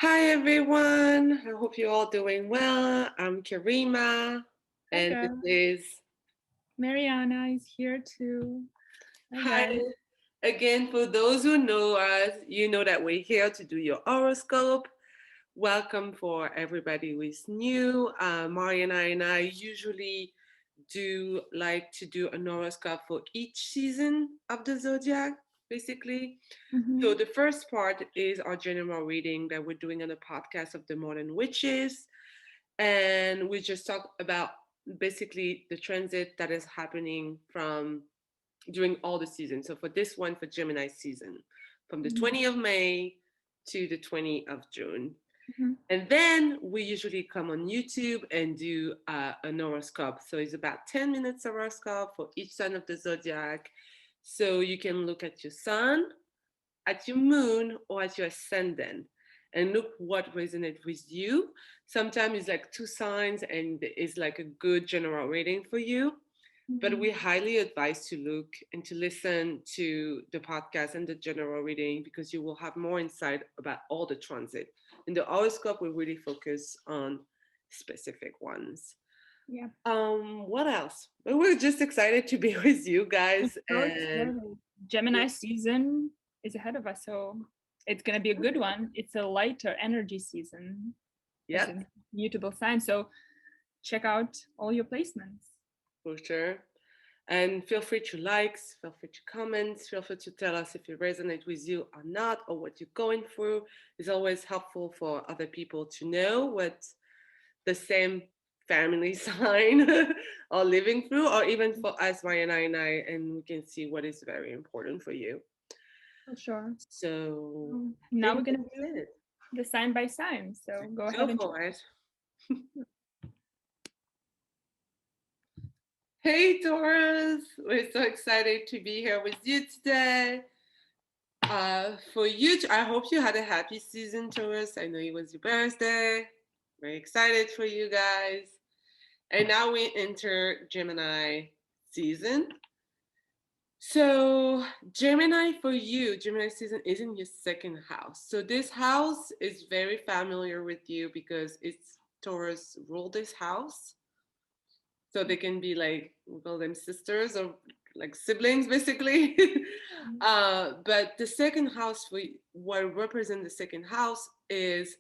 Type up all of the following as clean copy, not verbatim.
Hi everyone, I hope you're all doing well. I'm Karima, and this Becca, is Mariana is here too. Hi Hi guys. again. For those who know us, you know that we're here to do your horoscope. Welcome for everybody who is new. Mariana and I usually do like to do an horoscope for each season of the zodiac, basically. So Hmm. the first part is our general reading that we're doing on the podcast of the Modern Witches, and we just talk about basically the transit that is happening from during all the seasons. So for this one, for Gemini season, from the Hmm. 20th of May to the 20th of June. Hmm. And then we usually come on YouTube and do an horoscope. So it's about 10 minutes horoscope for each sign of the zodiac. So you can look at your sun, at your moon, or at your ascendant and look what resonates with you. Sometimes it's like two signs and it's like a good general reading for you. But we Hmm. highly advise to look and to listen to the podcast and the general reading because you will have more insight about all the transit. In the horoscope, we really focus on specific ones. Yeah, What else? We're just excited to be with you I'm guys so and excited. Gemini season is ahead of us, so it's gonna be a good one. It's a lighter energy season as yep, a mutable sign. So check out all your placements. for sure. And feel free to likes, feel free to comments, feel free to tell us if it resonates with you or not, or what you're going through. It's always helpful for other people to know what the same family sign are living through, or even for us, Mariana and I, and we can see what is very important for you. For sure. So I Now we're think gonna that's do it. the sign by sign. So go Go ahead and for it. Hey Taurus, we're so excited to be here with you today. For you, I hope you had a happy season, Taurus. I know it was your birthday. Very excited for you guys. And now we enter Gemini season. So, Gemini for you, Gemini season is in your second house. So, this house is very familiar with you because it's Taurus rule this house. So, they can be like, we call them sisters or like siblings, basically. But the second house, for what represents the second house is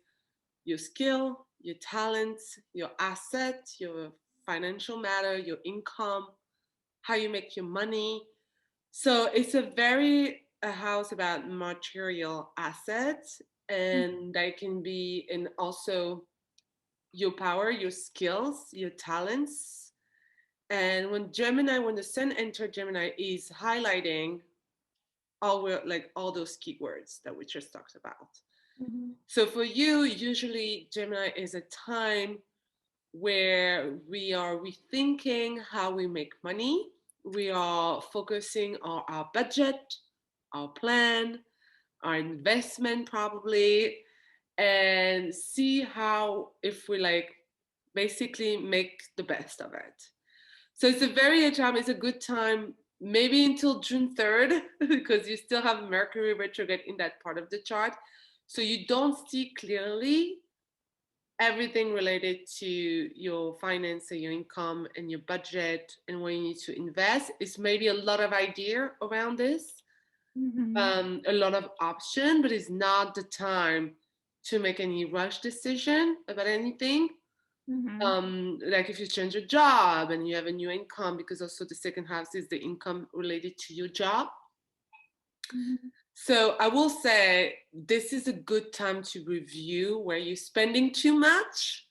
your skill, your talents, your asset, your financial matter, your income, how you make your money. So it's a house about material assets, and that can be in also your power, your skills, your talents. And when the sun entered Gemini, is highlighting all those keywords that we just talked about. Mhm. So for you, usually Gemini is a time where we are rethinking how we make money. We are focusing on our budget, our plan, our investment, probably, and see how if we like basically make the best of it. So it's a very time, it's a good time, maybe until June 3rd, because you still have Mercury retrograde in that part of the chart. So you don't see clearly everything related to your finance and your income and your budget and where you need to invest. It's maybe a lot of idea around this, Mhm. a lot of option, but it's not the time to make any rush decision about anything. Mhm. Like if you change your job and you have a new income, because also the second house is the income related to your job. Mhm. So I will say this is a good time to review where you're spending too much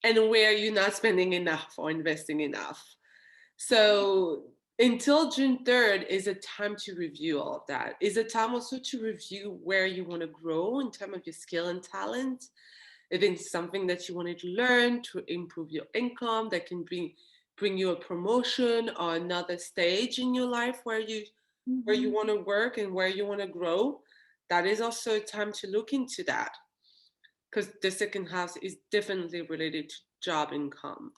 and where you're not spending enough or investing enough. So until June 3rd is a time to review all of that. Is a time also to review where you want to grow in terms of your skill and talent. If it's something that you wanted to learn to improve your income, that can bring you a promotion or another stage in your life where you Mhm. want to work and where you want to grow, that is also a time to look into that because the second house is definitely related to job income.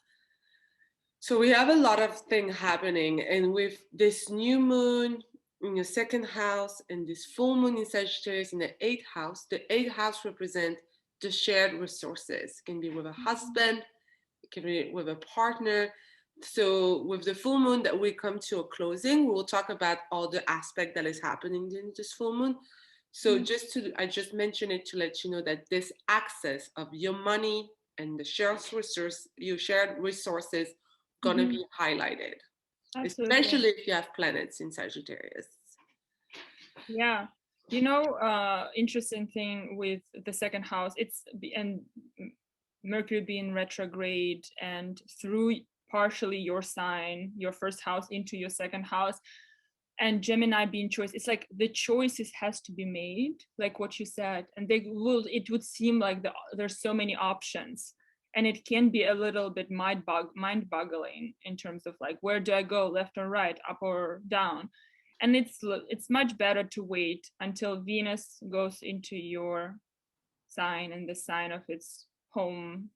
So we have a lot of things happening, and with this new moon in your second house, and this full moon in Sagittarius in the eighth house. The eighth house represents the shared resources. It can be with a husband, it can be with a partner. So with the full moon that we come to a closing, we will talk about all the aspect that is happening in this full moon. So I just mentioned it to let you know that this access of your money and the your shared resources gonna be highlighted, Absolutely. especially if you have planets in Sagittarius. Yeah. Interesting thing with the second house, and Mercury being retrograde and through partially your sign, your first house into your second house, and Gemini being choice. It's like the choices has to be made, like what you said, and it would seem like there's so many options, and it can be a little bit mind-boggling in terms of like, where do I go, left or right, up or down? And it's much better to wait until Venus goes into your sign and the sign of its home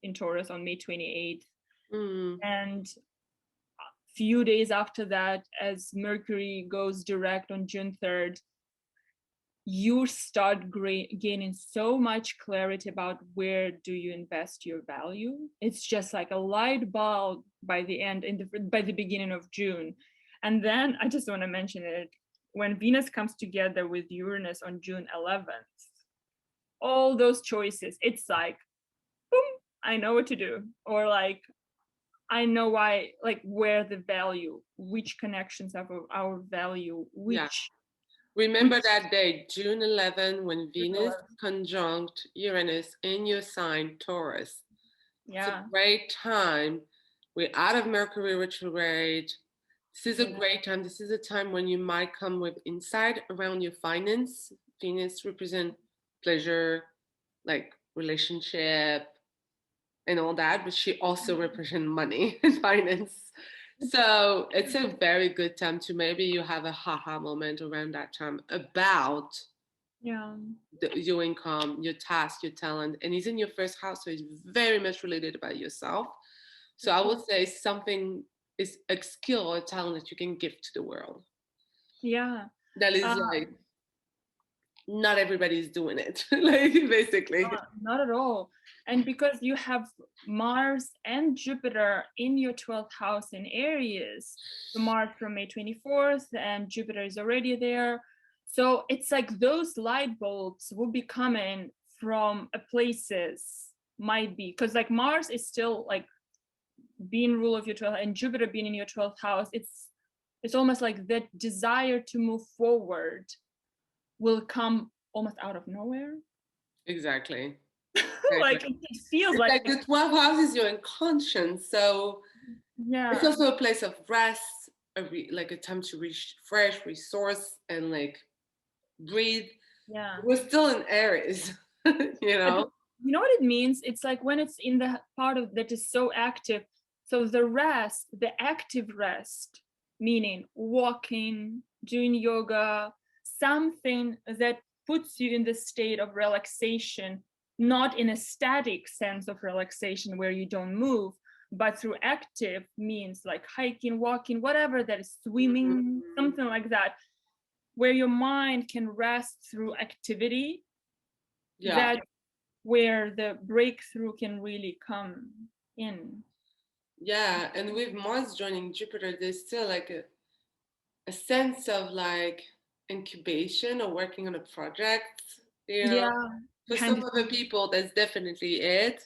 in Taurus on May 28th. And a few days after that, as Mercury goes direct on June 3rd, you start gaining so much clarity about where do you invest your value. It's just like a light bulb by the beginning of June. And then I just want to mention it, when Venus comes together with Uranus on June 11th, all those choices, it's like, boom, I know what to do. Or like, I know why, like where the value, which connections have our value, Remember that day, June 11, when Venus conjunct Uranus in your sign, Taurus. Yeah. It's a great time. We're out of Mercury retrograde. This is a great time. This is a time when you might come with insight around your finance. Venus represent pleasure, like relationship and all that, but she also represent money and finance. So it's a very good time to maybe you have a haha moment around that time about your income, your task, your talent, and it's in your first house, so it's very much related about yourself. So I would say something is a skill or a talent that you can give to the world. Yeah. That is like not everybody's doing it, like basically. Not at all. And because you have Mars and Jupiter in your 12th house in Aries, so Mars from May 24th and Jupiter is already there. So it's like those light bulbs will be coming from places, might be, because like Mars is still like being rule of your 12th and Jupiter being in your 12th house. It's almost like that desire to move forward will come almost out of nowhere. Exactly. Like it feels like the 12th house is your conscience, so it's also a place of rest, like a time to reach fresh resource and like breathe. We're still in Aries. You know what it means? It's like when it's in the part of that is so active, so the active rest, meaning walking, doing yoga, something that puts you in the state of relaxation, not in a static sense of relaxation where you don't move, but through active means like hiking, walking, whatever that is, swimming, something like that, where your mind can rest through activity. That's where the breakthrough can really come in. Yeah, and with Mars joining Jupiter, there's still like a sense of like incubation or working on a project, you know. For some other people that's definitely it.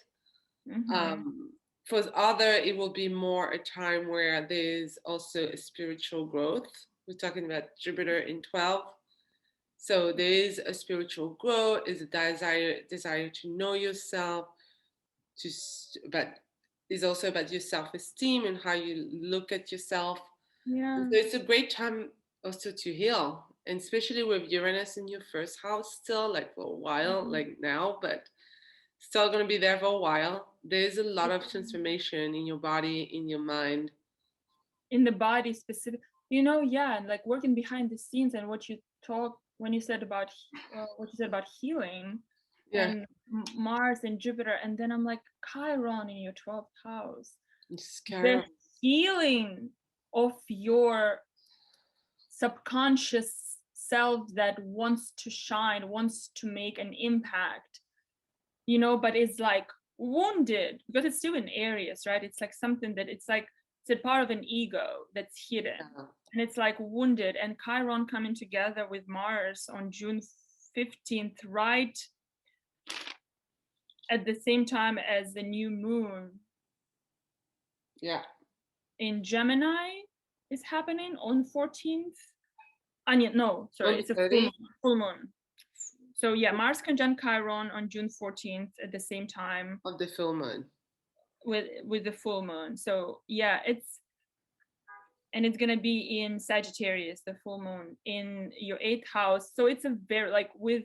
For other, it will be more a time where there's also a spiritual growth. We're talking about Jupiter in 12, so there is a spiritual growth, is a desire to know yourself, but it's also about your self-esteem and how you look at yourself. So it's a great time also to heal, and especially with Uranus in your first house still, like for a while, like now, but still going to be there for a while. There's a lot of transformation in your body, in your mind, in the body specific, and like working behind the scenes, and what you talk when you said about healing and Mars and Jupiter, and then I'm like Chiron in your 12th house, the healing of your subconscious self that wants to shine, wants to make an impact, you know, but is like wounded because it's still in Aries, right? It's like something that it's like it's a part of an ego that's hidden, and it's like wounded. And Chiron coming together with Mars on June 15th, right at the same time as the new moon in Gemini is happening on 14th. No, sorry, it's a full moon. So yeah, Mars conjunct Chiron on June 14th at the same time of the full moon. With the full moon. So yeah, it's gonna be in Sagittarius, the full moon in your 8th house. So it's a very like with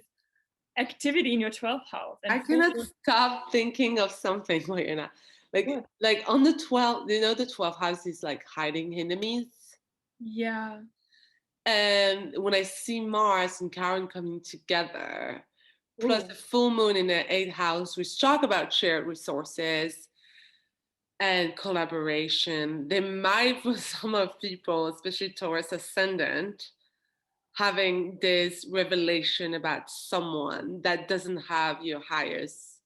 activity in your 12th house. And I cannot stop thinking of something where you're not like on the 12th, you know, the 12th house is like hiding enemies. Yeah. And when I see Mars and Chiron coming together, plus the full moon in the 8th house, which talk about shared resources and collaboration, there might, for some of people, especially Taurus ascendant, having this revelation about someone that doesn't have your highest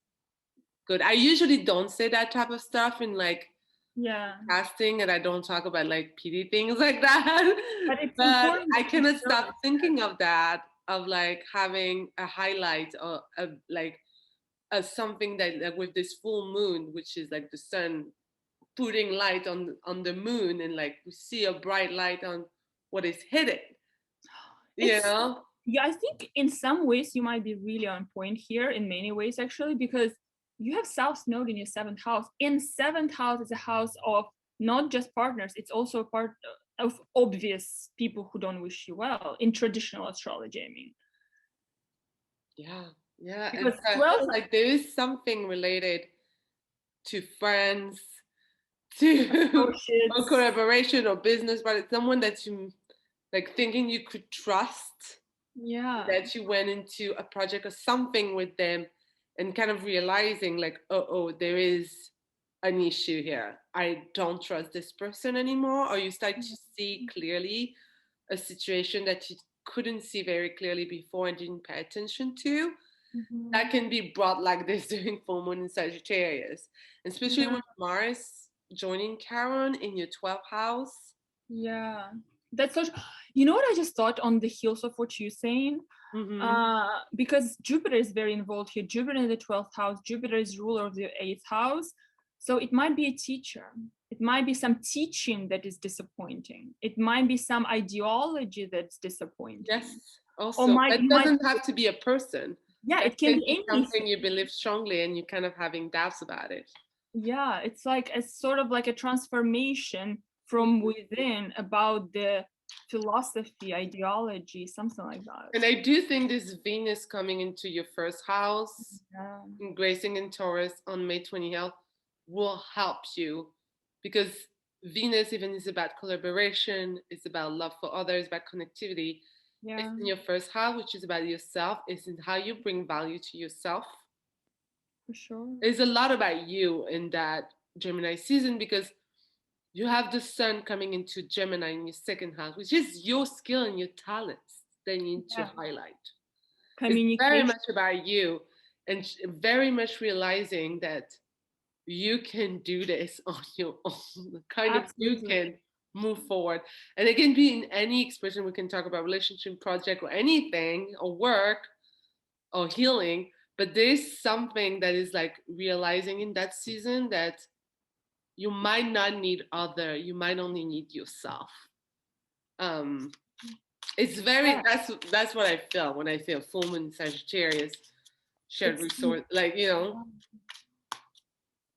good. I usually don't say that type of stuff in like casting, and I don't talk about like PD things like that. But I cannot stop thinking of that, of like having a highlight or a something that like with this full moon, which is like the sun putting light on the moon, and like we see a bright light on what is hidden. You know? Yeah, I think in some ways you might be really on point here, in many ways actually, because you have South Node in your 7th house. In 7th house is a house of not just partners, it's also a part of obvious people who don't wish you well in traditional astrology, I mean. Yeah. Because I feel like there is something related to friends, to or collaboration or business, but it's someone that you like thinking you could trust. Yeah. That you went into a project or something with them and kind of realizing like, oh, there is an issue here. I don't trust this person anymore. Or you start to see clearly a situation that you couldn't see very clearly before and didn't pay attention to. That can be brought like this during full moon in Sagittarius, especially with Mars joining Chiron in your 12th house. Yeah, that's such. You know what I just thought on the heels of what you're saying? Because Jupiter is very involved here. Jupiter in the 12th house. Jupiter is ruler of the 8th house. So it might be a teacher. It might be some teaching that is disappointing. It might be some ideology that's disappointing. Yes. Also, it doesn't have to be a person. Yeah, it can be anything. Something you believe strongly and you're kind of having doubts about it. Yeah, it's like a sort of like a transformation from within about the philosophy, ideology, something like that. And I do think this Venus coming into your 1st house, gracing in Taurus on May 20th, will help you, because Venus even is about collaboration, it's about love for others, about connectivity. It's in your 1st house, which is about yourself. It's in how you bring value to yourself. For sure. There's a lot about you in that Gemini season, because you have the sun coming into Gemini in your 2nd house, which is your skill and your talents that you need to highlight. It's very much about you, and very much realizing that you can do this on your own. You can move forward. And it can be in any expression. We can talk about relationship, project, or anything, or work, or healing. But there's something that is like realizing in that season that you might not need other, you might only need yourself. It's very, that's what I feel when I feel full moon Sagittarius, shared resource, like, you know.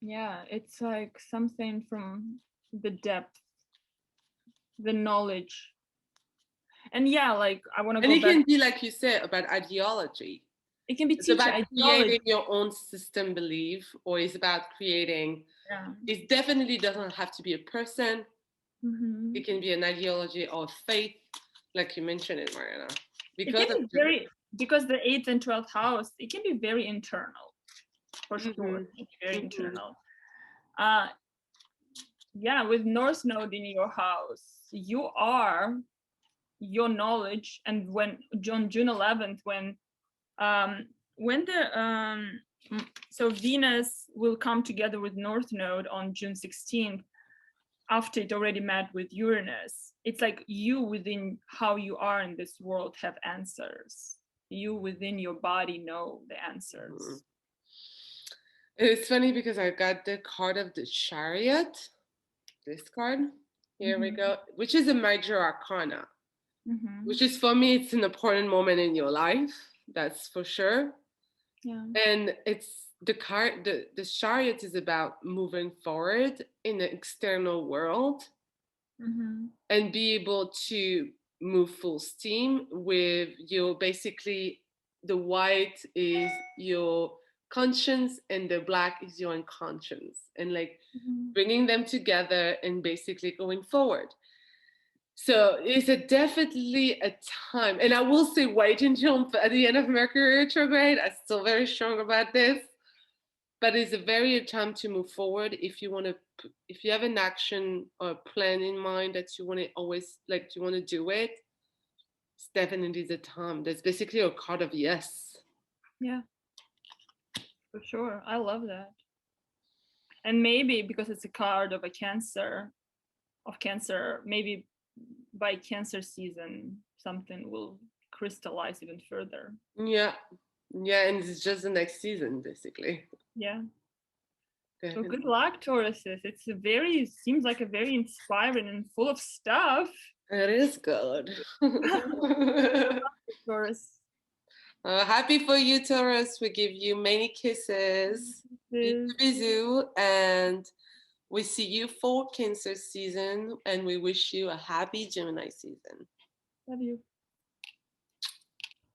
Yeah, it's like something from the depth, the knowledge. And yeah, like I want to go back. And it can be, like you said, about ideology. It can be it's about creating your own system belief, or it's about creating, it definitely doesn't have to be a person. It can be an ideology or faith, like you mentioned it, Mariana. Because the 8th and 12th house, it can be very internal, for sure. Very internal. Yeah, with North Node in your house, you are your knowledge. And when on June 11th, when the so Venus will come together with North Node on June 16th, after it already met with Uranus. It's like you within how you are in this world have answers. You within your body know the answers. It's funny because I got the card of the Chariot, this card. Here we go, which is a major arcana, which is, for me, it's an important moment in your life. That's for sure. Yeah. And it's the card, the Chariot is about moving forward in the external world and be able to move full steam with your, basically, the white is your conscience and the black is your unconscious, and like bringing them together and basically going forward. So it's definitely a time, and I will say wait until at the end of Mercury retrograde. I'm still very strong about this, but it's a very time to move forward. If you want to, if you have an action or a plan in mind that you want to always, like, you want to do it, it's definitely the time. That's basically a card of yes. Yeah, for sure. I love that. And maybe because it's a card of Cancer, maybe by Cancer season, something will crystallize even further. Yeah. Yeah, and it's just the next season, basically. Yeah. Definitely. So good luck, Tauruses. Seems like a very inspiring and full of stuff. It is good. Taurus. Happy for you, Taurus. We give you many kisses. Bisous, and we see you for Cancer season, and we wish you a happy Gemini season. Love you.